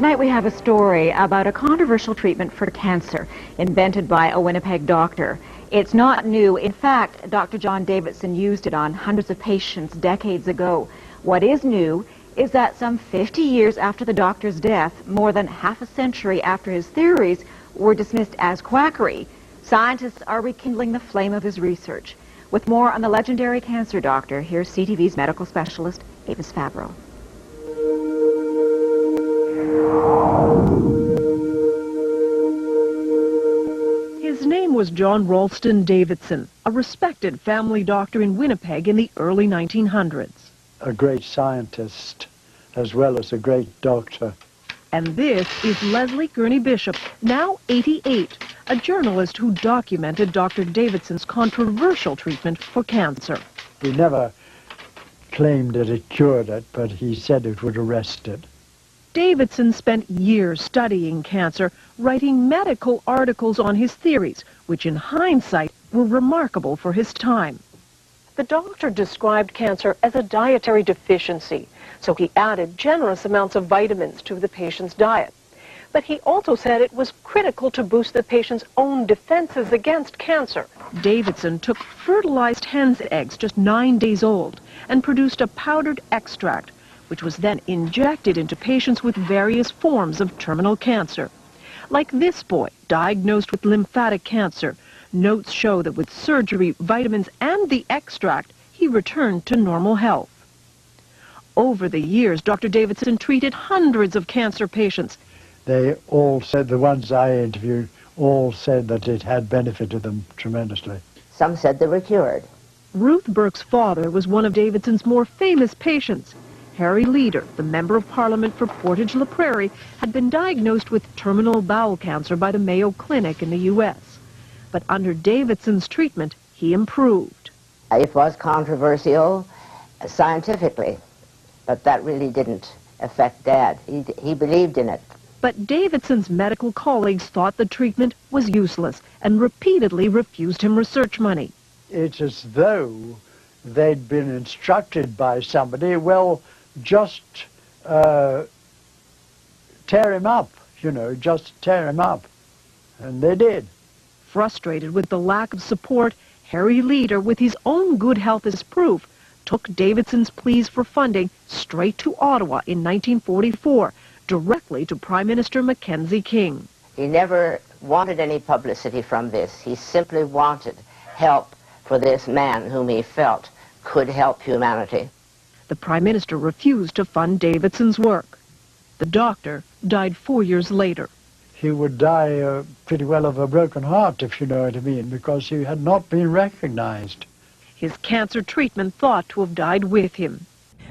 Tonight we have a story about a controversial treatment for cancer invented by a Winnipeg doctor. It's not new. In fact, Dr. John Davidson used it on hundreds of patients decades ago. What is new is that some 50 years after the doctor's death, more than half a century after his theories were dismissed as quackery, scientists are rekindling the flame of his research. With more on the legendary cancer doctor, here's CTV's medical specialist, Avis Fabro. His name was John Ralston Davidson, a respected family doctor in Winnipeg in the early 1900s. A great scientist as well as a great doctor. And this is Leslie Gurney Bishop, now 88, a journalist who documented Dr. Davidson's controversial treatment for cancer. He never claimed that it cured it, but he said it would arrest it. Davidson spent years studying cancer, writing medical articles on his theories, which in hindsight were remarkable for his time. The doctor described cancer as a dietary deficiency, so he added generous amounts of vitamins to the patient's diet. But he also said it was critical to boost the patient's own defenses against cancer. Davidson took fertilized hen's eggs just 9 days old and produced a powdered extract, which was then injected into patients with various forms of terminal cancer. Like this boy, diagnosed with lymphatic cancer, notes show that with surgery, vitamins, and the extract, he returned to normal health. Over the years, Dr. Davidson treated hundreds of cancer patients. They all said, the ones I interviewed, all said that it had benefited them tremendously. Some said they were cured. Ruth Burke's father was one of Davidson's more famous patients. Harry Leader, the Member of Parliament for Portage-la Prairie, had been diagnosed with terminal bowel cancer by the Mayo Clinic in the U.S. But under Davidson's treatment, he improved. It was controversial scientifically, but that really didn't affect Dad. He believed in it. But Davidson's medical colleagues thought the treatment was useless and repeatedly refused him research money. It's as though they'd been instructed by somebody, well, just tear him up, just tear him up. And they did. Frustrated with the lack of support, Harry Leader, with his own good health as proof, took Davidson's pleas for funding straight to Ottawa in 1944, directly to Prime Minister Mackenzie King. He never wanted any publicity from this. He simply wanted help for this man whom he felt could help humanity. The Prime Minister refused to fund Davidson's work. The doctor died 4 years later. He would die pretty well of a broken heart, if you know what I mean, because he had not been recognized. His cancer treatment thought to have died with him.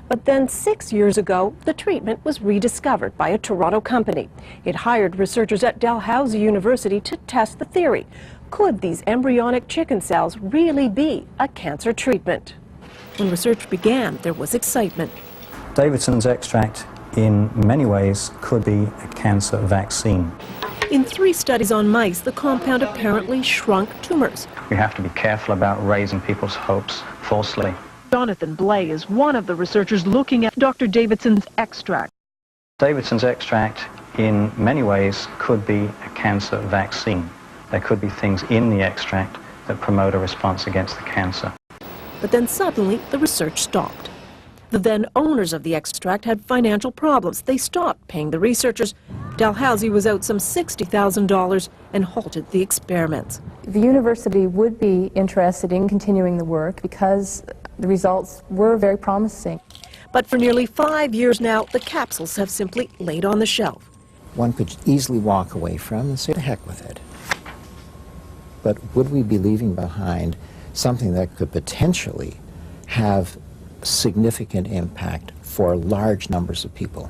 But then 6 years ago, the treatment was rediscovered by a Toronto company. It hired researchers at Dalhousie University to test the theory. Could these embryonic chicken cells really be a cancer treatment? When research began, there was excitement. Davidson's extract, in many ways, could be a cancer vaccine. In 3 studies on mice, the compound apparently shrunk tumors. We have to be careful about raising people's hopes falsely. Jonathan Blay is one of the researchers looking at Dr. Davidson's extract. Davidson's extract, in many ways, could be a cancer vaccine. There could be things in the extract that promote a response against the cancer. But then suddenly, the research stopped. The then owners of the extract had financial problems. They stopped paying the researchers. Dalhousie was out some $60,000 and halted the experiments. The university would be interested in continuing the work because the results were very promising. But for nearly 5 years now, the capsules have simply laid on the shelf. One could easily walk away from and say, to heck with it. But would we be leaving behind something that could potentially have significant impact for large numbers of people?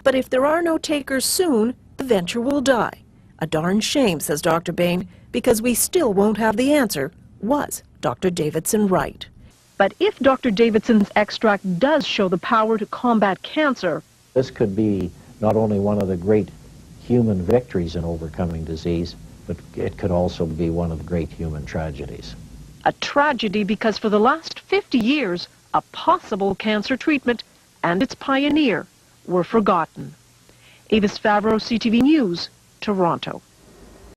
But if there are no takers soon, the venture will die. A darn shame, says Dr. Bain, because we still won't have the answer. Was Dr. Davidson right? But if Dr. Davidson's extract does show the power to combat cancer, this could be not only one of the great human victories in overcoming disease, but it could also be one of the great human tragedies. A tragedy because for the last 50 years, a possible cancer treatment and its pioneer were forgotten. Avis Favreau, CTV News, Toronto.